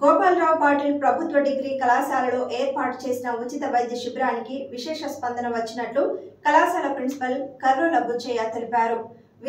గోపాలరావు పాటిల్ ప్రభుత్వ డిగ్రీ కళాశాలలో ఏర్పాటు చేసిన ఉచిత వైద్య శిబిరానికి విశేష స్పందన వచ్చినట్లు కళాశాల ప్రిన్సిపల్ కర్రోల బుచ్చయ్య తెలిపారు.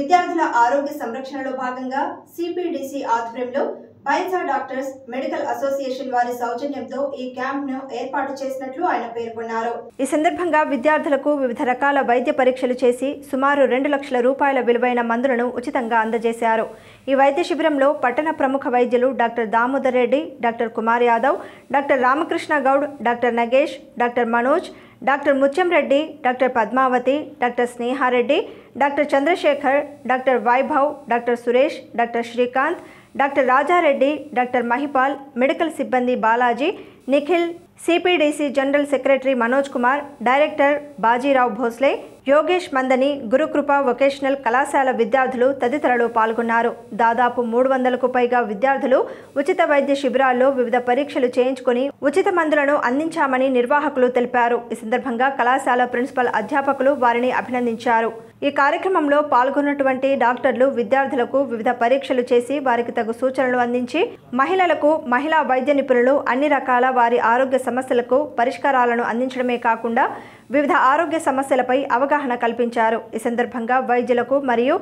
విద్యార్థుల ఆరోగ్య సంరక్షణలో భాగంగా సిపిడిసి ఆధ్వర్యంలో బైన్సా డాక్టర్స్ మెడికల్ అసోసియేషన్ వారి సౌజన్యంతో ఈ క్యాంప్ను ఏర్పాటు చేసినట్లు ఆయన పేర్కొన్నారు. ఈ సందర్భంగా విద్యార్థులకు వివిధ రకాల వైద్య పరీక్షలు చేసి సుమారు 2 లక్షల రూపాయల విలువైన మందులను ఉచితంగా అందజేశారు. ఈ వైద్య శిబిరంలో పట్టణ ప్రముఖ వైద్యులు doctor Damodar Reddy, doctor Kumar Yadav, doctor Ramakrishna Goud, doctor Nagesh, doctor Manoj, doctor Mutyam Reddy, doctor Padmavathi, doctor Sneha Reddy, doctor Chandrashekar, doctor Vaibhav, doctor Suresh, doctor Srikanth, doctor Raja Reddy, doctor Mahipal, medical సిబ్బంది Balaji, Nikhil, CPDC general secretary Manoj Kumar, director Bajirao Bhosle, Yogesh Mandani, Gurukrupa vocational కళాశాల విద్యార్థులు తదితరులు పాల్గొన్నారు. దాదాపు 300కు పైగా విద్యార్థులు ఉచిత వైద్య శిబిరాల్లో వివిధ పరీక్షలు చేయించుకుని ఉచిత మందులను అందించామని నిర్వాహకులు తెలిపారు. ఈ సందర్భంగా కళాశాల ప్రిన్సిపల్ అధ్యాపకులు వారిని అభినందించారు. ఈ కార్యక్రమంలో పాల్గొన్నటువంటి డాక్టర్లు విద్యార్థులకు వివిధ పరీక్షలు చేసి వారికి తగు సూచనలు అందించి మహిళలకు మహిళా వైద్య నిపుణులు అన్ని రకాల వారి ఆరోగ్య సమస్యలకు పరిష్కారాలను అందించడమే కాకుండా వివిధ ఆరోగ్య సమస్యలపై అవగాహన కల్పించారు. ఈ సందర్భంగా వైద్యులకు మరియు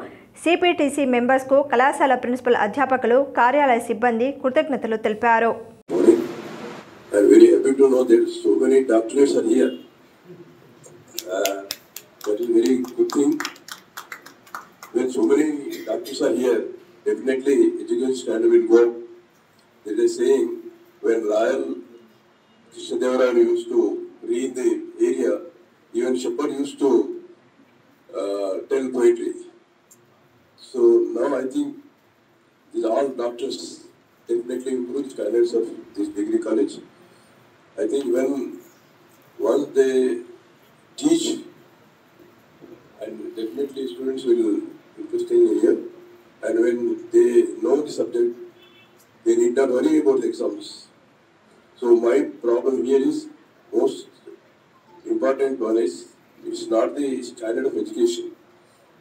సిపిటిసి మెంబర్స్కు కళాశాల ప్రిన్సిపల్ అధ్యాపకులు, కార్యాలయ సిబ్బంది కృతజ్ఞతలు తెలిపారు. That is very good thing. When so many doctors are here, definitely education standard will go up. There is a saying, when Royal Krishnadevara used to read the area, even shepherd used to tell poetry. So now I think these all doctors definitely improve the standards of this degree college. I think once they teach, and definitely students will interest in here, and when they know the subject, they need not worry about the exams. So my problem here is, most important one is, it's not the standard of education,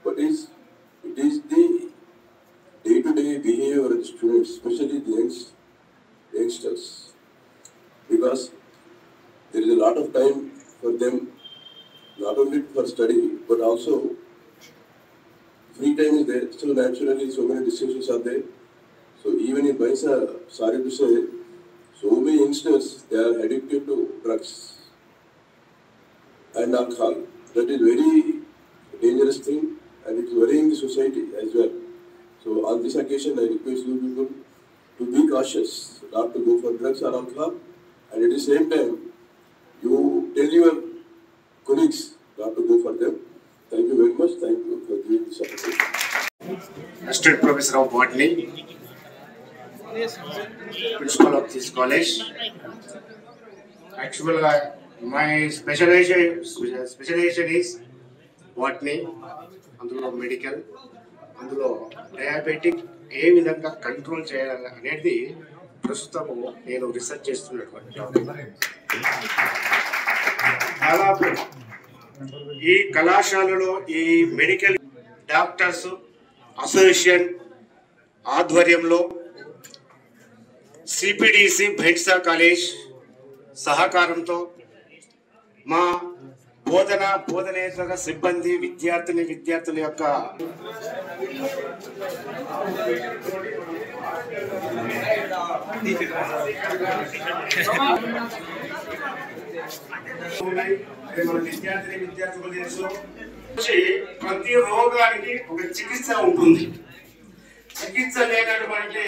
but it is the day-to-day behavior of the students, especially the youngsters, because there is a lot of time for them, not only for study, but also free time is there. So naturally, so many distractions are there. So even in Baisa, sorry to say, so many youngsters, they are addicted to drugs and alcohol. That is very dangerous thing, and it is worrying the society as well. So on this occasion, I request you people to be cautious, not to go for drugs or alcohol, and at the same time, you tell your colleagues not to go for them. Thank you very much. Thank you for giving this opportunity. Assistant Professor of Botany, Principal of this college. Actually, my specialization is Botany, అందులో medical, అందులో diabetic ఏ విధంగా control చేయాలి అనేది ప్రస్తుతము నేను research చేస్తున్నటువంటి topic. దాదాపు ఈ కళాశాలలో ఈ మెడికల్ డాక్టర్స్ అసోసియేషన్ ఆధ్వర్యంలో సిపిడిసి బైన్సా కాలేజ్ సహకారంతో మా బోధనేతర సిబ్బంది విద్యార్థుల యొక్క విద్యార్థులు ప్రతి రోగానికి ఒక చికిత్స ఉంటుంది. చికిత్స లేనటువంటి